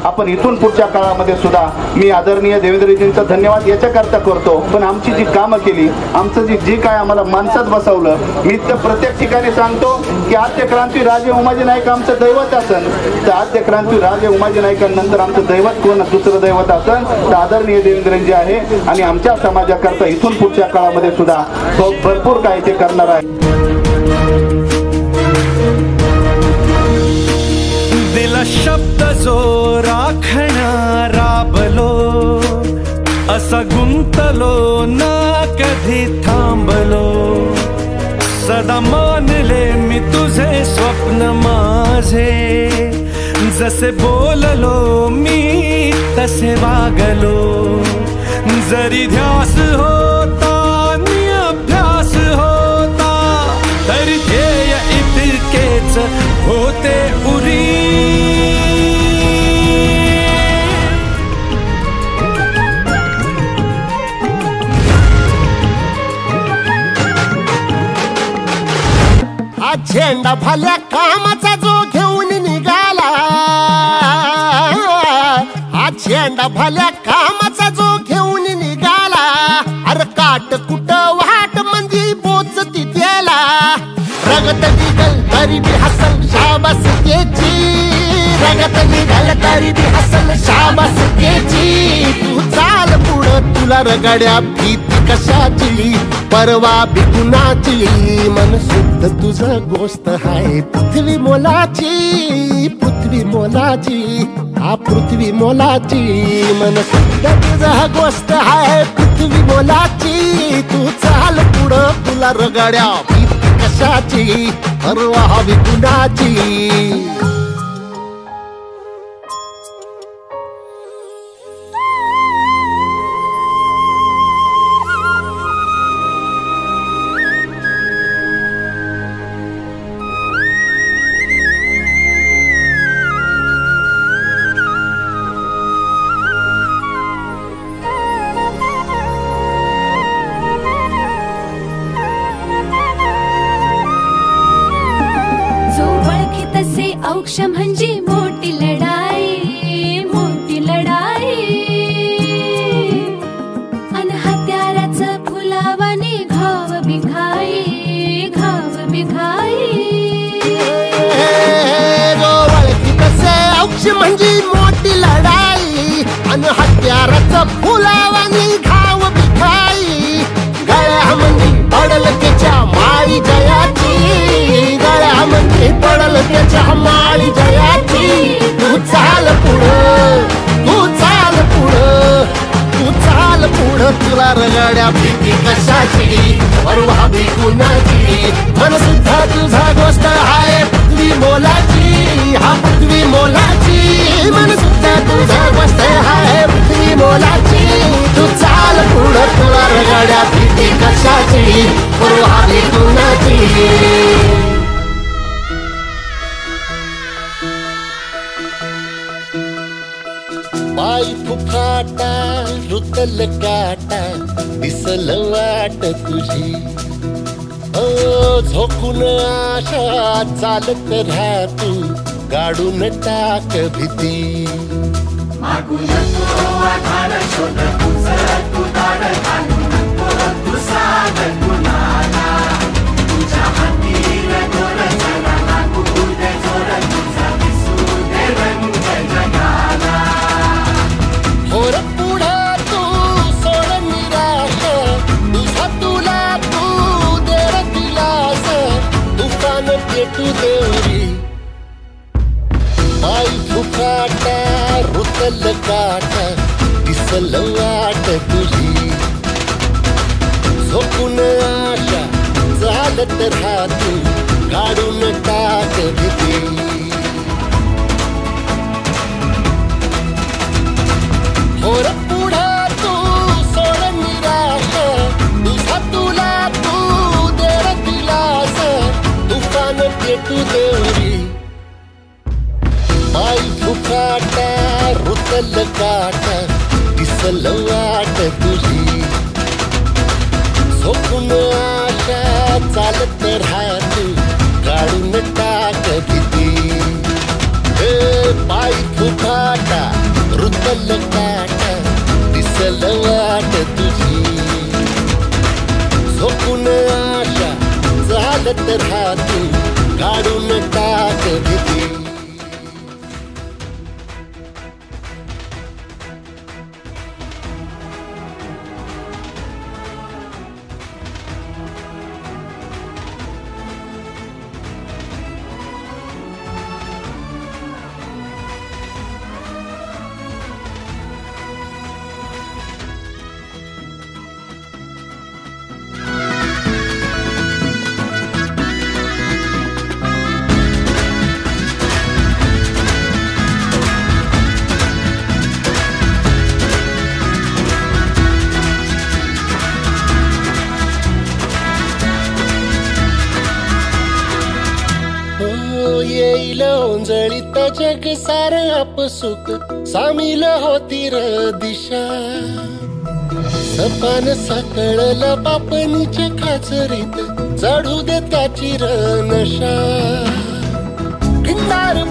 आपण इथून पुढच्या काळामध्ये सुद्धा मी आदरणीय देवेंद्रजींचा धन्यवाद याच्याकरता करतो, पण आमची जी कामं केली, आमचं जे काय आम्हाला माणसात बसवलं, मी तर प्रत्येक ठिकाणी सांगतो की आद्य क्रांती राजे उमाजी नाईक आमचं दैवत असन, तर आद्य क्रांती राजे उमाजी नाईकांनंतर आमचं दैवत कोण दुसरं दैवत असन तर आदरणीय देवेंद्रजी आहे. आणि आमच्या समाजाकरता इथून पुढच्या काळामध्ये सुद्धा भरपूर काय ते करणार आहे. दिला शब्द जो राखणा राबलो, असा गुंतलो ना कधी थांबलो. सदा मानले मी तुझे स्वप्न माझे, जसे बोललो मी तसे वागलो. जरी ध्यास होता नि अभ्यास होता, तरी ध्येय इतकेच होते उरी. हा झेंडा भल्या कामाचा जो घेऊन निघाला, हा झेंडा भल्या कामाचा जो घेऊन निघाला. अरे काट कुट वाट मंदी पोचती त्याला, रगत निघल तरी बी हसल शाबास त्याची, रगत निघल तरी बी हसल शाबास त्याची. तू चाल पुढं तुला रगड्या भीती कशाची, परवा बी कुणाची. मन शुद्ध तुझं गोष्ट हाय पृथ्वी मोलाची, पृथ्वी मोलाची, हा पृथ्वी मोलाची. मन शुद्ध तुझं गोष्ट हाय पृथ्वी मोलाची. तू चाल पुढं तुला रगड्या भीती कशाची, परवा बी कुणाची. औक्ष म्हणजे मोठी लढाई, मोठी लढाई. अन हत्याराचं फुलावाने घाव बिघाई, घाव बिघाई. औक्ष म्हणजे मोठी लढाई, अन हत्याराचं फुलावाने घाव बिघाई. गळ्यामध्ये पडल त्याच्या माळी जयाची, गळ्यामध्ये पडल त्याच्या माळी जयाची. तू चाल पुढं, तू चाल पुढं, तू चाल पुढं तुला रगड्या भीती कशाची, परवा बी कुणाची. मन सुद्धा तुझा गोष्ट हाय पृथ्वी मोलाची, हा पृथ्वी मोलाची. मन सुद्धा तुझा गोष्ट हाय पृथ्वी मोलाची. तू चाल पुढं तुला रगड्या भीती कशाची, परवा बी कुणाची. बाई फुफाटा रुतल काटा दिसल वाट तुझी. झोकून आशा चालत राहा तू, गाडून टाक भीती. मागू नको आधार शोध तू दार घालू नको तू साध कुणाला. तुझ्या हाती रगोर जरा लागू दे जोर, तुझा दिसू दे रंग जगाला. होर पुढं तू सोड निराश, तुझा तुला तू देर दिलास. तुफान पेटू देवरी बाई फुफाटा रुतल काटा दिसल वाट तुझी. झोपून आशा चालत राहा तू, काढून टाक भीती. होर पुढं तू सोड निराश, तुझा तुला तू देर दिलास. तुफान पेटू देवरी बाई फुफाटा रुतल काटा दिसल वाट तुझी. झोपून आशा चालत राहा तू, काढून टाक भीती. पाय फुफाटा रुतल काटा दिसल वाट तुझी झोपून आशा झालं तर हातून काढून टाक भीती येईल ओंजळीत जग सार आपसुक सामील होती र दिशा सपान साकळला बापनीच्या खाचरीत चढू दे त्याची र नशा भिंडार